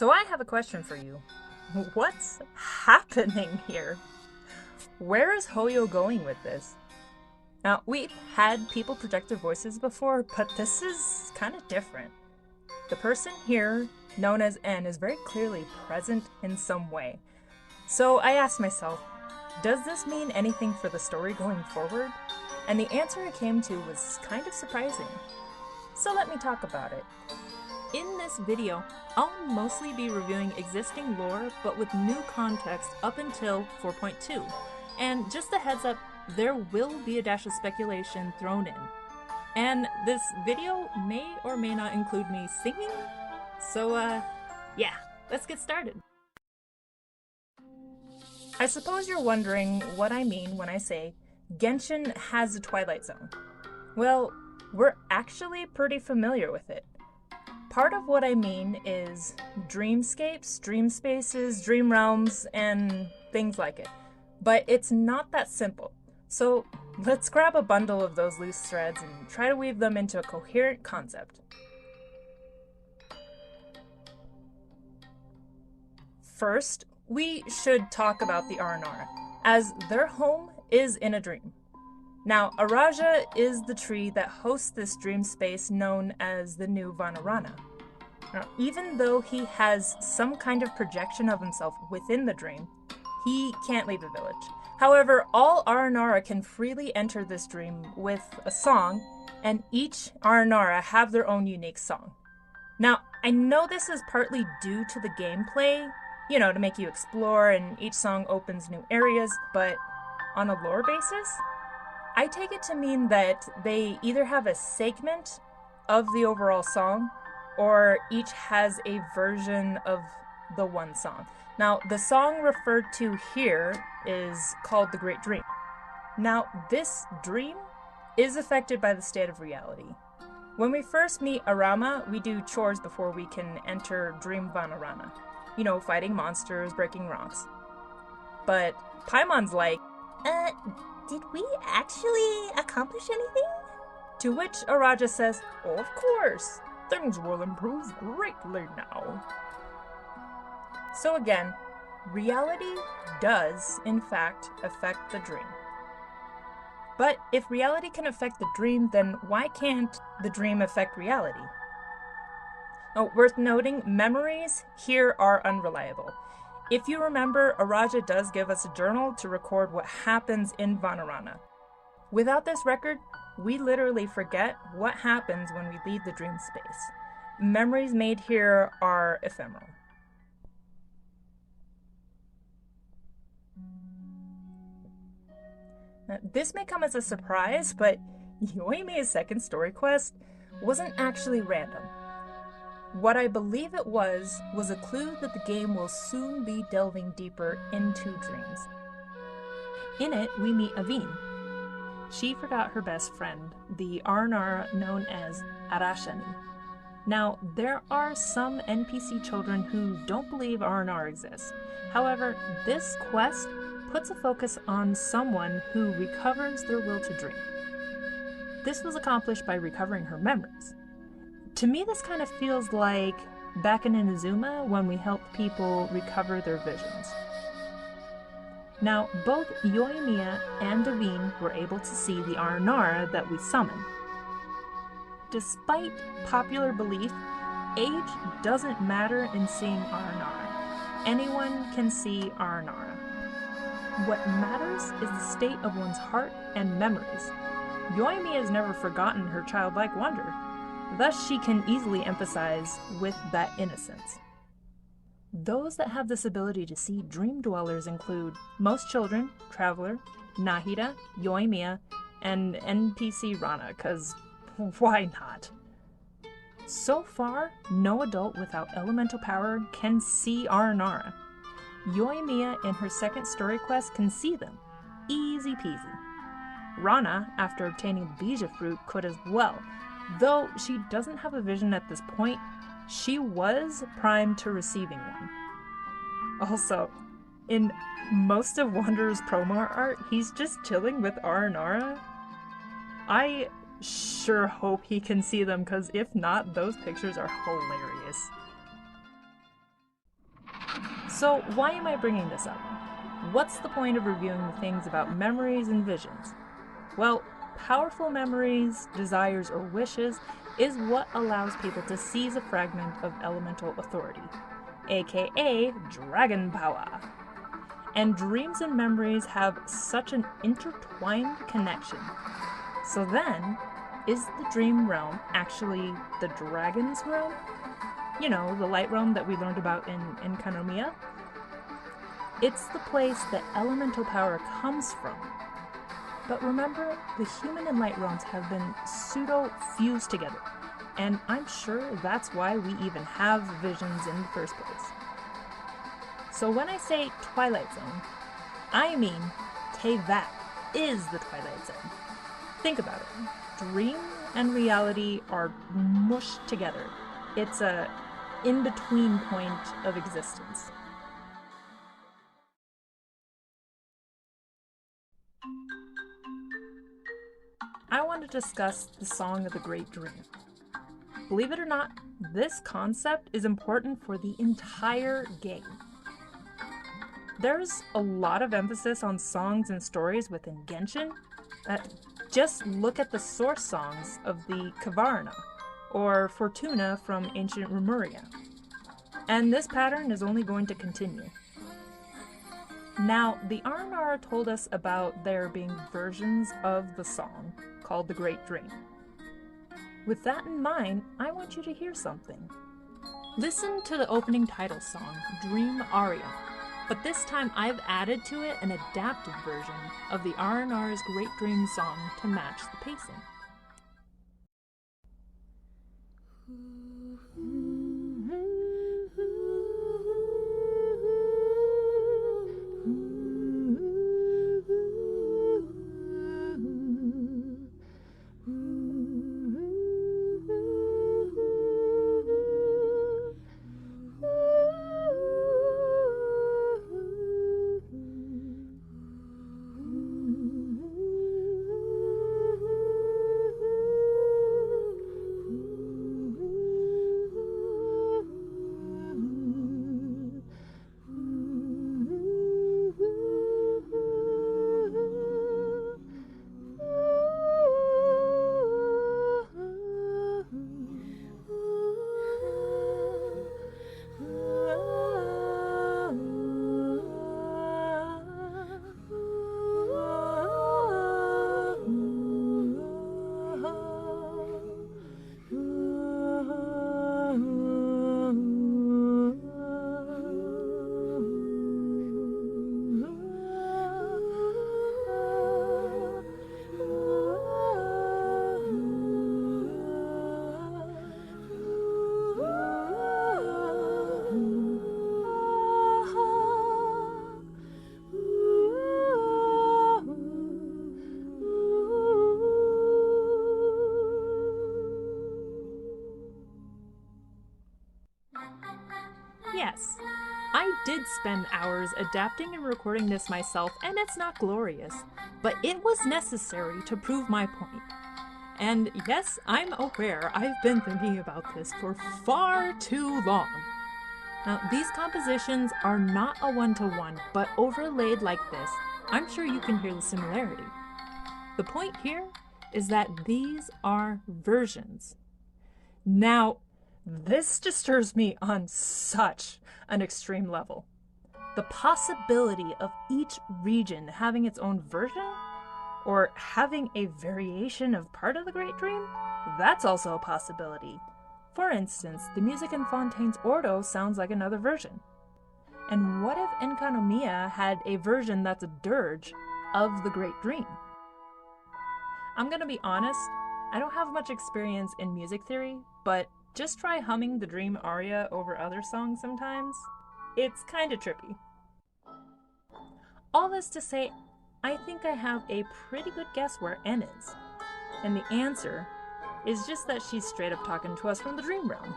So I have a question for you. What's happening here? Where is Hoyo going with this? Now, we've had people project their voices before, but this is kind of different. The person here, known as N, is very clearly present in some way. So I asked myself, does this mean anything for the story going forward? And the answer I came to was kind of surprising. So let me talk about it. In this video, I'll mostly be reviewing existing lore, but with new context up until 4.2. And just a heads up, there will be a dash of speculation thrown in. And this video may or may not include me singing, so yeah, let's get started. I suppose you're wondering what I mean when I say Genshin has a Twilight Zone. Well, we're actually pretty familiar with it. Part of what I mean is dreamscapes, dream spaces, dream realms, and things like it. But it's not that simple. So let's grab a bundle of those loose threads and try to weave them into a coherent concept. First, we should talk about the Aranara, as their home is in a dream. Now, Araja is the tree that hosts this dream space known as the new Vanarana. Now, even though he has some kind of projection of himself within the dream, he can't leave the village. However, all Aranara can freely enter this dream with a song, and each Aranara have their own unique song. Now, I know this is partly due to the gameplay, to make you explore, and each song opens new areas, but on a lore basis, I take it to mean that they either have a segment of the overall song, or each has a version of the one song. Now, the song referred to here is called The Great Dream. Now, this dream is affected by the state of reality. When we first meet Arama, we do chores before we can enter Dream Vanarana. Fighting monsters, breaking rocks. But Paimon's like, did we actually accomplish anything? To which Araja says, of course, things will improve greatly now. So again, reality does, in fact, affect the dream. But if reality can affect the dream, then why can't the dream affect reality? Oh, worth noting, memories here are unreliable. If you remember, Araja does give us a journal to record what happens in Vanarana. Without this record, we literally forget what happens when we leave the dream space. Memories made here are ephemeral. Now, this may come as a surprise, but Yoimiya's second story quest wasn't actually random. What I believe it was a clue that the game will soon be delving deeper into dreams. In it, we meet Aveen. She forgot her best friend, the Archon known as Arachon. Now, there are some NPC children who don't believe Aranara exists. However, this quest puts a focus on someone who recovers their will to dream. This was accomplished by recovering her memories. To me, this kind of feels like back in Inazuma when we helped people recover their visions. Now, both Yoimiya and Aveen were able to see the Aranara that we summoned. Despite popular belief, age doesn't matter in seeing Aranara. Anyone can see Aranara. What matters is the state of one's heart and memories. Yoimiya has never forgotten her childlike wonder. Thus, she can easily empathize with that innocence. Those that have this ability to see dream dwellers include most children, Traveler, Nahida, Yoimiya, and NPC Rana, because why not? So far, no adult without elemental power can see Aranara. Yoimiya in her second story quest can see them. Easy peasy. Rana, after obtaining the Bija fruit, could as well. Though she doesn't have a vision at this point, she was primed to receiving one. Also, in most of Wanderer's promo art, he's just chilling with Aranara. I sure hope he can see them, because if not, those pictures are hilarious. So why am I bringing this up? What's the point of reviewing the things about memories and visions? Well, powerful memories, desires, or wishes is what allows people to seize a fragment of elemental authority, aka dragon power. And dreams and memories have such an intertwined connection. So then, is the dream realm actually the dragon's realm? You know, the light realm that we learned about in Yoimiya? It's the place that elemental power comes from. But remember, the human and light realms have been pseudo-fused together, and I'm sure that's why we even have visions in the first place. So when I say Twilight Zone, I mean Teyvat is the Twilight Zone. Think about it. Dream and reality are mushed together. It's a in-between point of existence. I want to discuss the Song of the Great Dream. Believe it or not, this concept is important for the entire game. There's a lot of emphasis on songs and stories within Genshin. Just look at the source songs of the Kavarna, or Fortuna from ancient Lemuria. And this pattern is only going to continue. Now, the Aranara told us about there being versions of the song called The Great Dream. With that in mind, I want you to hear something. Listen to the opening title song, Dream Aria, but this time I've added to it an adapted version of the Aranara's Great Dream song to match the pacing. Yes, I did spend hours adapting and recording this myself, and it's not glorious, but it was necessary to prove my point. And yes, I'm aware I've been thinking about this for far too long. Now, these compositions are not a one-to-one, but overlaid like this, I'm sure you can hear the similarity. The point here is that these are versions. Now, this disturbs me on such an extreme level. The possibility of each region having its own version, or having a variation of part of the Great Dream, that's also a possibility. For instance, the music in Fontaine's Ordo sounds like another version. And what if Yoimiya had a version that's a dirge of the Great Dream? I'm gonna be honest, I don't have much experience in music theory, but just try humming the Dream aria over other songs sometimes. It's kinda trippy. All this to say, I think I have a pretty good guess where N is. And the answer is just that she's straight up talking to us from the dream realm.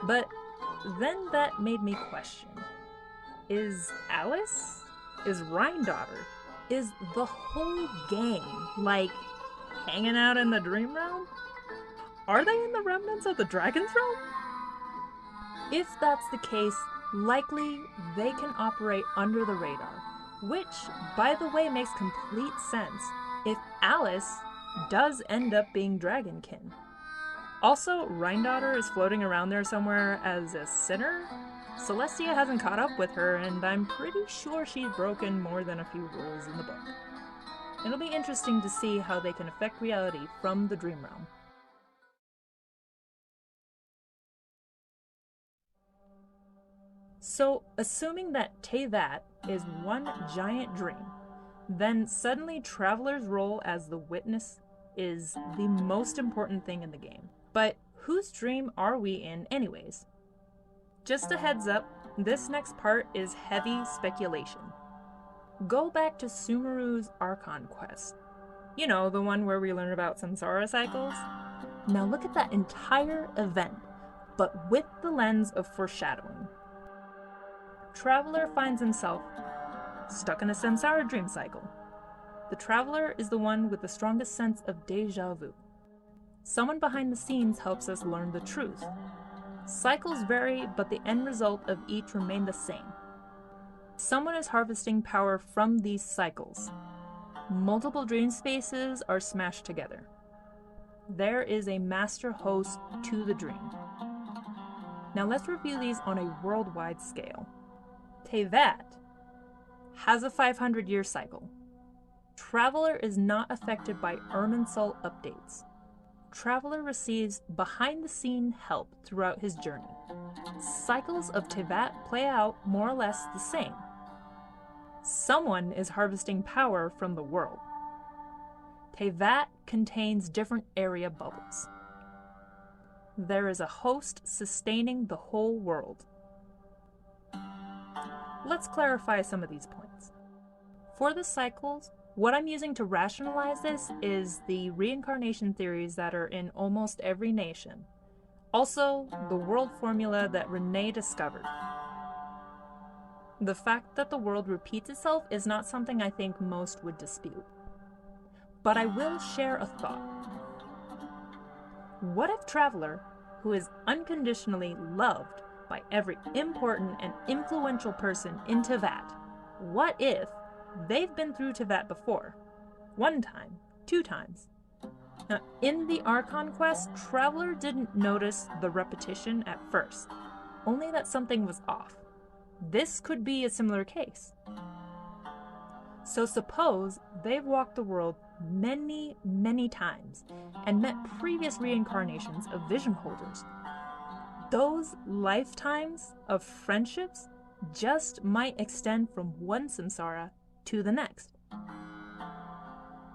But then that made me question. Is Alice? Is Rhine-Daughter? Is the whole gang, like, hanging out in the dream realm? Are they in the remnants of the dragon's realm? If that's the case, Likely, they can operate under the radar, which, by the way, makes complete sense if Alice does end up being Dragonkin. Also, Rhindaughter is floating around there somewhere as a sinner. Celestia hasn't caught up with her, and I'm pretty sure she's broken more than a few rules in the book. It'll be interesting to see how they can affect reality from the dream realm. So, assuming that Teyvat is one giant dream, then suddenly Traveler's role as the witness is the most important thing in the game. But whose dream are we in anyways? Just a heads up, this next part is heavy speculation. Go back to Sumeru's Archon quest. You know, the one where we learn about samsara cycles? Now look at that entire event, but with the lens of foreshadowing. Traveler finds himself stuck in a samsara dream cycle. The Traveler is the one with the strongest sense of deja vu. Someone behind the scenes helps us learn the truth. Cycles vary, but the end result of each remain the same. Someone is harvesting power from these cycles. Multiple dream spaces are smashed together. There is a master host to the dream. Now let's review these on a worldwide scale. Teyvat has a 500-year cycle. Traveler is not affected by Irminsul updates. Traveler receives behind-the-scene help throughout his journey. Cycles of Teyvat play out more or less the same. Someone is harvesting power from the world. Teyvat contains different area bubbles. There is a host sustaining the whole world. Let's clarify some of these points. For the cycles, what I'm using to rationalize this is the reincarnation theories that are in almost every nation. Also, the world formula that Renee discovered. The fact that the world repeats itself is not something I think most would dispute. But I will share a thought. What if Traveler, who is unconditionally loved by every important and influential person in Teyvat, what if they've been through Teyvat before? 1 time, 2 times. Now, in the Archon quest, Traveler didn't notice the repetition at first, only that something was off. This could be a similar case. So suppose they've walked the world many, many times and met previous reincarnations of vision holders. Those lifetimes of friendships just might extend from one samsara to the next.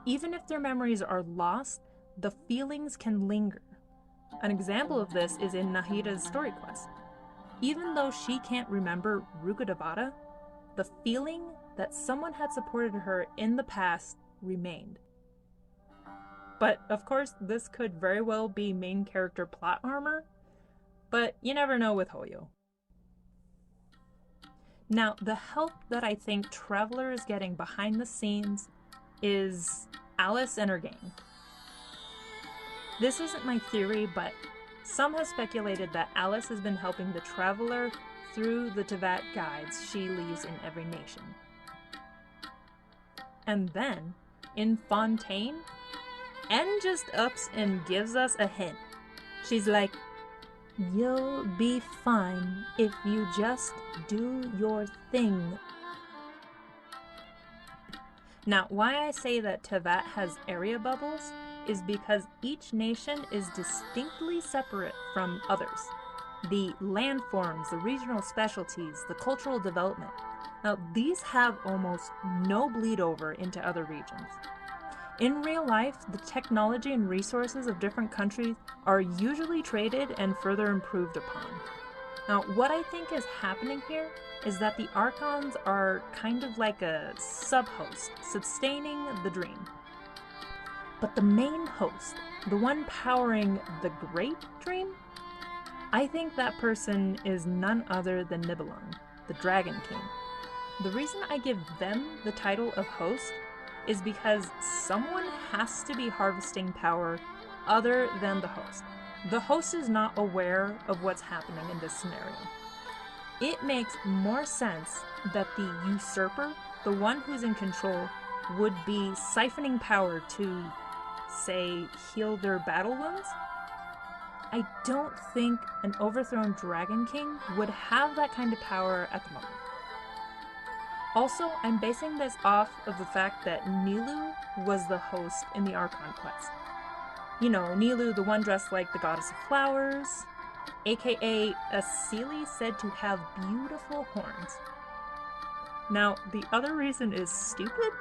Even if their memories are lost, the feelings can linger. An example of this is in Nahida's story quest. Even though she can't remember Rukkhadevata, the feeling that someone had supported her in the past remained. But of course, this could very well be main character plot armor, but you never know with Hoyo. Now, the help that I think Traveler is getting behind the scenes is Alice and her gang. This isn't my theory, but some have speculated that Alice has been helping the Traveler through the Teyvat guides she leaves in every nation. And then, in Fontaine, N just ups and gives us a hint. She's like, "You'll be fine if you just do your thing." Now, why I say that Teyvat has area bubbles is because each nation is distinctly separate from others. The landforms, the regional specialties, the cultural development. Now, these have almost no bleed over into other regions. In real life, the technology and resources of different countries are usually traded and further improved upon. Now, what I think is happening here is that the Archons are kind of like a sub-host, sustaining the dream. But the main host, the one powering the great dream, I think that person is none other than Nibelung, the Dragon King. The reason I give them the title of host is because someone has to be harvesting power other than the host. The host is not aware of what's happening in this scenario. it makes more sense that the usurper, the one who's in control, would be siphoning power to, say, heal their battle wounds. I don't think an overthrown Dragon King would have that kind of power at the moment. Also, I'm basing this off of the fact that Nilou was the host in the Archon quest. You know, Nilou, the one dressed like the goddess of flowers, aka a Seelie said to have beautiful horns. Now, the other reason is stupid.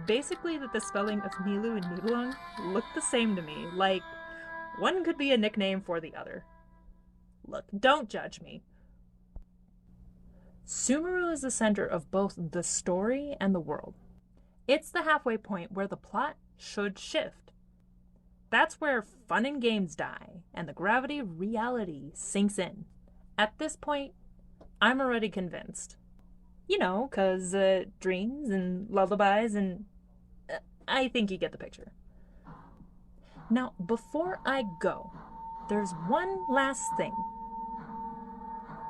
Basically that the spelling of Nilou and Nibelung look the same to me, like one could be a nickname for the other. Look, don't judge me. Sumeru is the center of both the story and the world. It's the halfway point where the plot should shift. That's where fun and games die, and the gravity of reality sinks in. At this point, I'm already convinced. You know, 'cause dreams and lullabies and... I think you get the picture. Now, before I go, there's one last thing.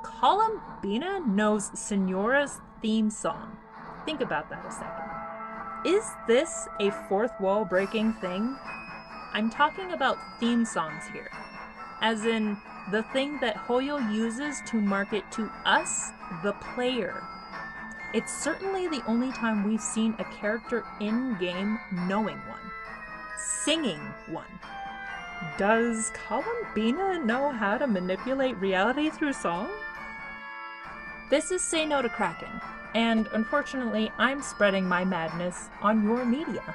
Columbina knows Senora's theme song. Think about that a second. Is this a fourth wall breaking thing? I'm talking about theme songs here. As in, the thing that Hoyo uses to market to us, the player. It's certainly the only time we've seen a character in-game knowing one. Singing one. Does Columbina know how to manipulate reality through song? This is Say No to Kraken, and unfortunately I'm spreading my madness on your media.